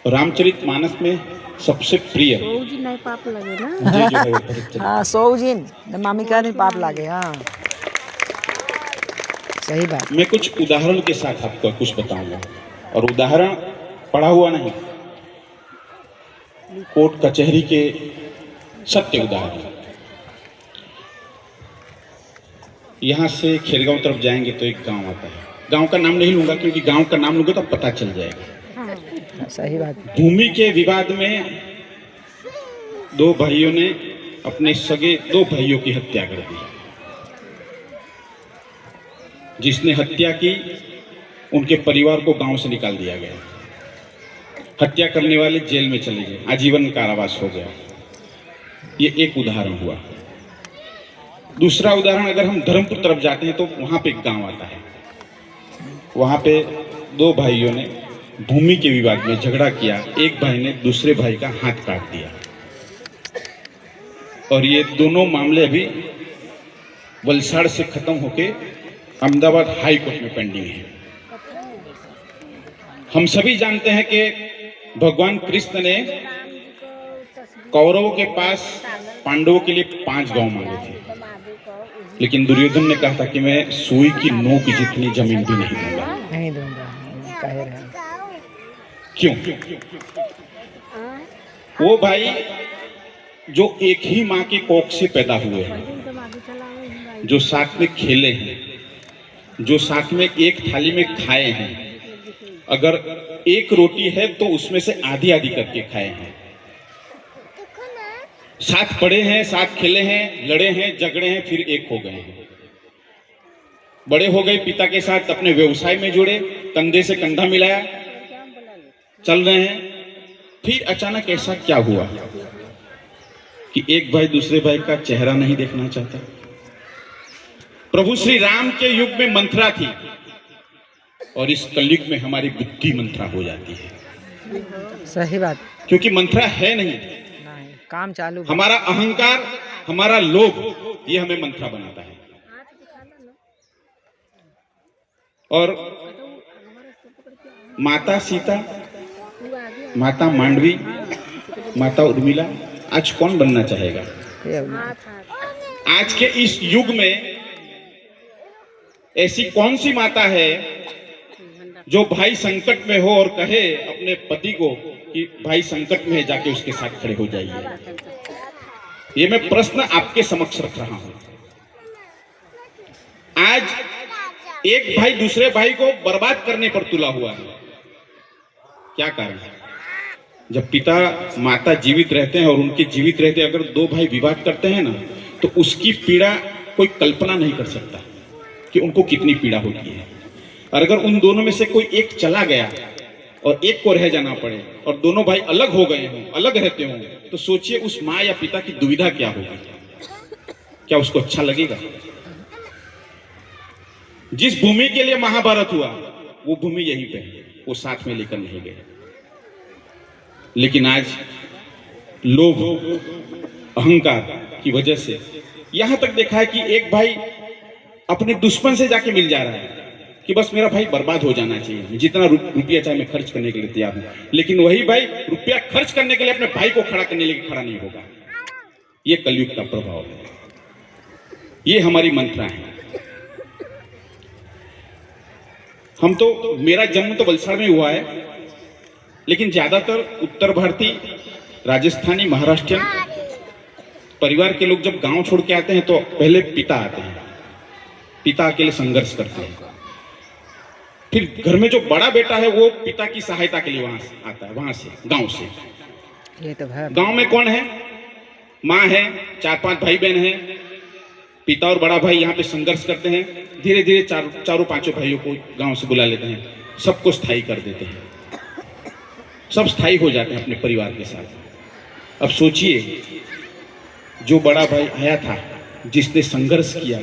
रामचरितमानस में सबसे प्रिय सौजी नहीं पाप लगे ना। ये जो है वो भरत हाँ सौजिन मामिका ने पाप लागे। हाँ सही बात। मैं कुछ उदाहरण के साथ आपको कुछ बताऊंगा, और उदाहरण पढ़ा हुआ नहीं, कोर्ट कचहरी के सत्य उदाहरण। यहाँ से खेलगांव तरफ जाएंगे तो एक गांव आता है, गांव का नाम नहीं लूंगा क्योंकि गांव का नाम लूंगा तो पता चल जाएगा। सही बात। भूमि के विवाद में दो भाइयों ने अपने सगे दो भाइयों की हत्या कर दी। जिसने हत्या की उनके परिवार को गांव से निकाल दिया गया, हत्या करने वाले जेल में चले गए, आजीवन कारावास हो गया। ये एक उदाहरण हुआ। दूसरा उदाहरण, अगर हम धर्मपुर तरफ जाते हैं तो वहां पे एक गांव आता है, वहां पे दो भाइयों ने भूमि के विवाद में झगड़ा किया, एक भाई ने दूसरे भाई का हाथ काट दिया, और ये दोनों मामले अभी वलसाड़ से खत्म होके अहमदाबाद हाई कोर्ट में पेंडिंग है। हम सभी जानते हैं कि भगवान कृष्ण ने कौरवों के पास पांडवों के लिए 5 गांव मांगे थे, लेकिन दुर्योधन ने कहा था कि मैं सुई की नोक जितनी जमीन भी नहीं दूंगा। नहीं दूंगा, कहे रहे। क्यों? वो भाई जो एक ही माँ की कोख से पैदा हुए हैं, जो साथ में खेले हैं, जो साथ में एक थाली में खाए हैं, अगर एक रोटी है तो उसमें से आधी आधी करके खाए हैं, साथ पढ़े हैं, साथ खेले हैं, लड़े हैं, झगड़े हैं, फिर एक हो गए हैं, बड़े हो गए, पिता के साथ अपने व्यवसाय में जुड़े, कंधे से कंधा मिलाया, चल रहे हैं। फिर अचानक ऐसा क्या हुआ कि एक भाई दूसरे भाई का चेहरा नहीं देखना चाहता। प्रभु श्री राम के युग में मंथरा थी, और इस कलयुग में हमारी बुद्धि मंथरा हो जाती है। सही बात। क्योंकि मंथरा है नहीं, काम चालू। हमारा अहंकार, हमारा लोभ, ये हमें मंथरा बनाता है। और माता सीता, माता मांडवी, माता उर्मिला, आज कौन बनना चाहेगा? आज के इस युग में ऐसी कौन सी माता है जो भाई संकट में हो और कहे अपने पति को कि भाई संकट में है, जाके उसके साथ खड़े हो जाइए। ये मैं प्रश्न आपके समक्ष रख रहा हूं। आज एक भाई दूसरे भाई को बर्बाद करने पर तुला हुआ है। क्या कारण है? जब पिता माता जीवित रहते हैं और उनके जीवित रहते अगर दो भाई विवाद करते हैं ना, तो उसकी पीड़ा कोई कल्पना नहीं कर सकता कि उनको कितनी पीड़ा होती है। और अगर उन दोनों में से कोई एक चला गया और एक को रह जाना पड़े और दोनों भाई अलग हो गए हों, अलग रहते हों, तो सोचिए उस माँ या पिता की दुविधा क्या होगी। क्या उसको अच्छा लगेगा? जिस भूमि के लिए महाभारत हुआ वो भूमि यहीं पे है, वो साथ में लेकर नहीं गए। लेकिन आज लोभ, अहंकार की वजह से यहां तक देखा है कि एक भाई अपने दुश्मन से जाके मिल जा रहा है कि बस मेरा भाई बर्बाद हो जाना चाहिए, जितना रुपया चाहे मैं खर्च करने के लिए तैयार हूं। लेकिन वही भाई रुपया खर्च करने के लिए अपने भाई को खड़ा करने के लिए खड़ा नहीं होगा। ये कलयुग का प्रभाव है, ये हमारी मंत्रा है। हम तो, मेरा जन्म तो वलसाड़ में हुआ है, लेकिन ज्यादातर उत्तर भारतीय, राजस्थानी, महाराष्ट्रियन परिवार के लोग जब गांव छोड़ के आते हैं तो पहले पिता आते हैं, पिता अकेले संघर्ष करते हैं, फिर घर में जो बड़ा बेटा है वो पिता की सहायता के लिए वहां से आता है, वहां से, गांव से। ये तो है। गांव में कौन है? माँ है, 4-5 भाई बहन हैं, पिता और बड़ा भाई यहाँ पे संघर्ष करते हैं। धीरे धीरे चारों पांचों भाइयों को गांव से बुला लेते हैं, सबको स्थायी कर देते हैं, सब स्थायी हो जाते हैं अपने परिवार के साथ। अब सोचिए, जो बड़ा भाई आया था, जिसने संघर्ष किया,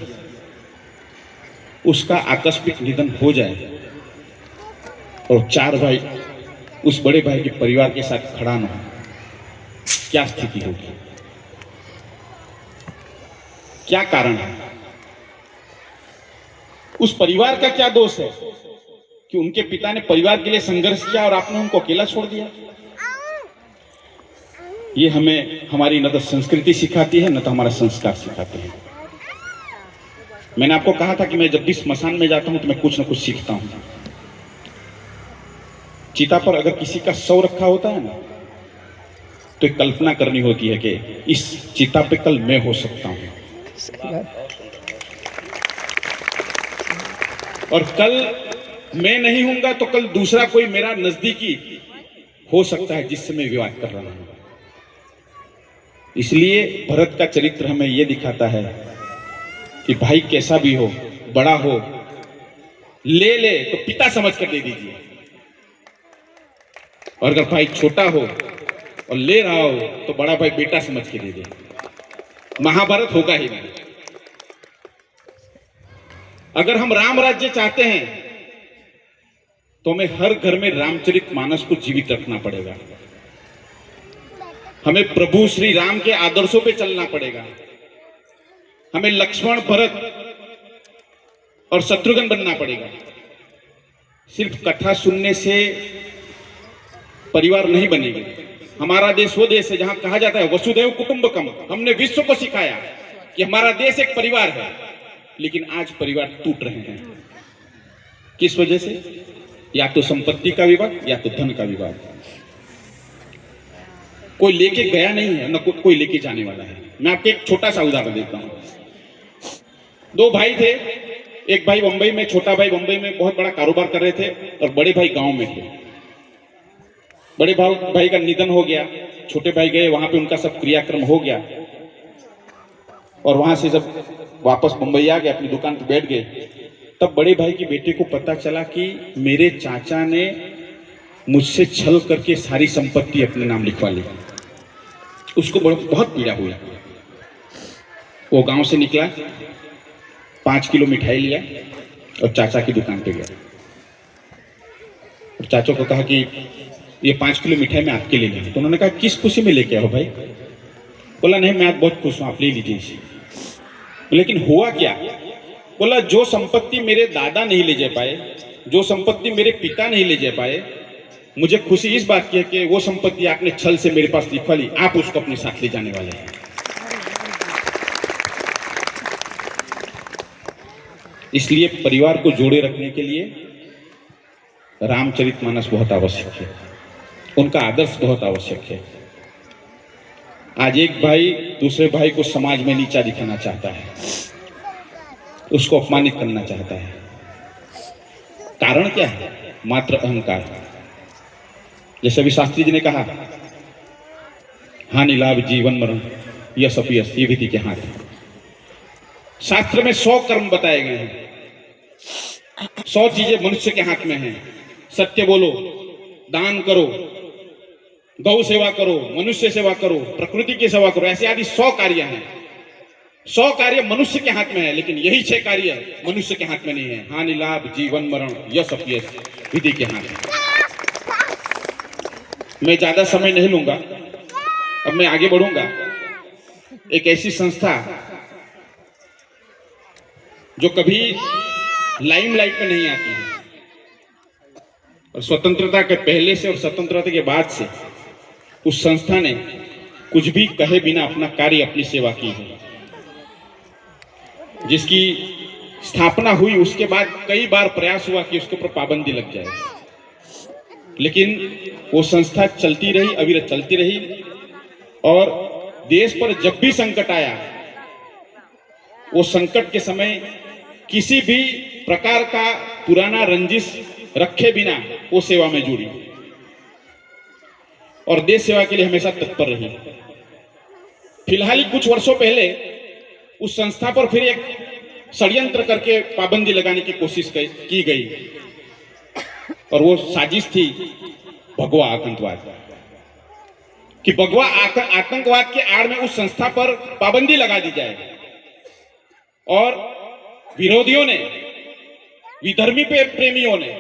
उसका आकस्मिक निधन हो जाए और 4 भाई उस बड़े भाई के परिवार के साथ खड़ा न हो, क्या स्थिति होगी? क्या कारण है? उस परिवार का क्या दोष है कि उनके पिता ने परिवार के लिए संघर्ष किया और आपने उनको अकेला छोड़ दिया? ये हमें हमारी न तो संस्कृति सिखाती है न तो हमारा संस्कार सिखाते हैं। मैंने आपको कहा था कि मैं जब भी स्मशान में जाता हूं तो मैं कुछ न कुछ सीखता हूं। चिता पर अगर किसी का शव रखा होता है ना, तो एक कल्पना करनी होती है कि इस चिता पे कल मैं हो सकता हूं, सही बात। और कल मैं नहीं हूंगा तो कल दूसरा कोई मेरा नजदीकी हो सकता है जिससे मैं विवाद कर रहा हूं। इसलिए भरत का चरित्र हमें यह दिखाता है कि भाई कैसा भी हो, बड़ा हो, ले तो पिता समझ कर दे दीजिए, और अगर भाई छोटा हो और ले रहा हो तो बड़ा भाई बेटा समझ के दे दे। महाभारत होगा ही नहीं। अगर हम राम राज्य चाहते हैं तो हमें हर घर में रामचरितमानस को जीवित रखना पड़ेगा। हमें प्रभु श्री राम के आदर्शों पे चलना पड़ेगा। हमें लक्ष्मण, भरत और शत्रुघ्न बनना पड़ेगा। सिर्फ कथा सुनने से परिवार नहीं बनेगा। हमारा देश वो देश है जहां कहा जाता है वसुधैव कुटुंबकम। हमने विश्व को सिखाया कि हमारा देश एक परिवार है, लेकिन आज परिवार टूट रहे हैं। किस वजह से? या तो संपत्ति का विवाद या तो धन का विवाद। कोई लेके गया नहीं है, न कोई लेके जाने वाला है। मैं आपको एक छोटा सा उदाहरण देता हूं। दो भाई थे। एक भाई बंबई में, छोटा भाई बंबई में बहुत बड़ा कारोबार कर रहे थे, और बड़े भाई गांव में थे। बड़े भाई का निधन हो गया। छोटे भाई गए, वहां पे उनका सब क्रियाक्रम हो गया, और वहां से जब वापस मुंबई आ गए, अपनी दुकान पर बैठ गए, तब बड़े भाई के बेटे को पता चला कि मेरे चाचा ने मुझसे छल करके सारी संपत्ति अपने नाम लिखवा ली। उसको बहुत पीड़ा हुई। वो गांव से निकला, 5 किलो मिठाई लिया और चाचा की दुकान पे गया। और चाचा को कहा कि ये 5 किलो मिठाई मैं आपके लिए लेंगे। तो उन्होंने कहा किस खुशी में लेके आओ भाई? बोला नहीं, मैं आज बहुत खुश हूं, आप ले लीजिए इसे। लेकिन हुआ क्या? बोला जो संपत्ति मेरे दादा नहीं ले जा पाए, जो संपत्ति मेरे पिता नहीं ले जा पाए, मुझे खुशी इस बात की है कि वो संपत्ति आपने छल से मेरे पास लिखवा ली, आप उसको अपने साथ ले जाने वाले हैं। इसलिए परिवार को जोड़े रखने के लिए रामचरितमानस बहुत आवश्यक है, उनका आदर्श बहुत आवश्यक है। आज एक भाई दूसरे भाई को समाज में नीचा दिखाना चाहता है, उसको अपमानित करना चाहता है। कारण क्या है? मात्र अहंकार। जैसे अभी शास्त्री जी ने कहा, हानि लाभ जीवन मरण यश अपयश ये विधि के हाथ है। शास्त्र में 100 कर्म बताए गए हैं, 100 चीजें मनुष्य के हाथ में हैं। सत्य बोलो, दान करो, गौ सेवा करो, मनुष्य सेवा करो, प्रकृति की सेवा करो, ऐसे आदि 100 कार्य हैं। 100 कार्य मनुष्य के हाथ में है, लेकिन यही 6 कार्य मनुष्य के हाथ में नहीं है। हानि लाभ जीवन मरण यश अपयश विधि के हाथ है। मैं ज्यादा समय नहीं लूंगा, अब मैं आगे बढ़ूंगा। एक ऐसी संस्था जो कभी लाइमलाइट में नहीं आती है, और स्वतंत्रता के पहले से और स्वतंत्रता के बाद से उस संस्था ने कुछ भी कहे बिना अपना कार्य, अपनी सेवा की है। जिसकी स्थापना हुई उसके बाद कई बार प्रयास हुआ कि उसके ऊपर पाबंदी लग जाए, लेकिन वो संस्था चलती रही, अविरत चलती रही। और देश पर जब भी संकट आया, वो संकट के समय किसी भी प्रकार का पुराना रंजिश रखे बिना वो सेवा में जुड़ी और देश सेवा के लिए हमेशा तत्पर रही। फिलहाल ही कुछ वर्षों पहले उस संस्था पर फिर एक षड्यंत्र करके पाबंदी लगाने की कोशिश की गई, और वो साजिश थी भगवा आतंकवाद कि भगवा आतंकवाद के आड़ में उस संस्था पर पाबंदी लगा दी जाए। और विरोधियों ने, विधर्मी प्रेमियों ने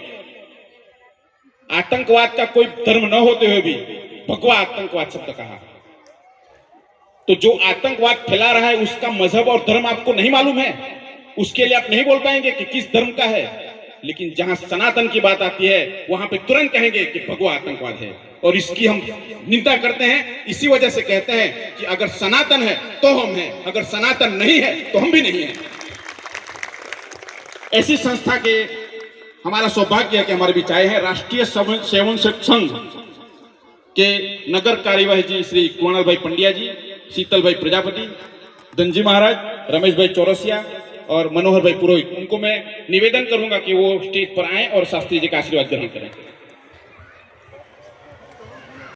आतंकवाद का कोई धर्म न होते हुए भी भगवा आतंकवाद शब्द कहा। तो जो आतंकवाद फैला रहा है उसका मजहब और धर्म आपको नहीं मालूम है, उसके लिए आप नहीं बोल पाएंगे कि किस धर्म का है, लेकिन जहां सनातन की बात आती है वहां पे तुरंत कहेंगे कि भगवा आतंकवाद है। और इसकी हम निंदा करते हैं। इसी वजह से कहते हैं कि अगर सनातन है तो हम हैं, अगर सनातन नहीं है तो हम भी नहीं हैं। ऐसी संस्था के हमारा सौभाग्य है कि हमारे बीच आए हैं राष्ट्रीय स्वयंसेवक संघ के नगर कार्यवाह जी श्री कुणाल भाई पंड्या जी, शीतल भाई प्रजापति, धनजी महाराज, रमेश भाई चौरसिया और मनोहर भाई पुरोहित। उनको मैं निवेदन करूंगा कि वो स्टेज पर आए और शास्त्री जी का आशीर्वाद ग्रहण करें।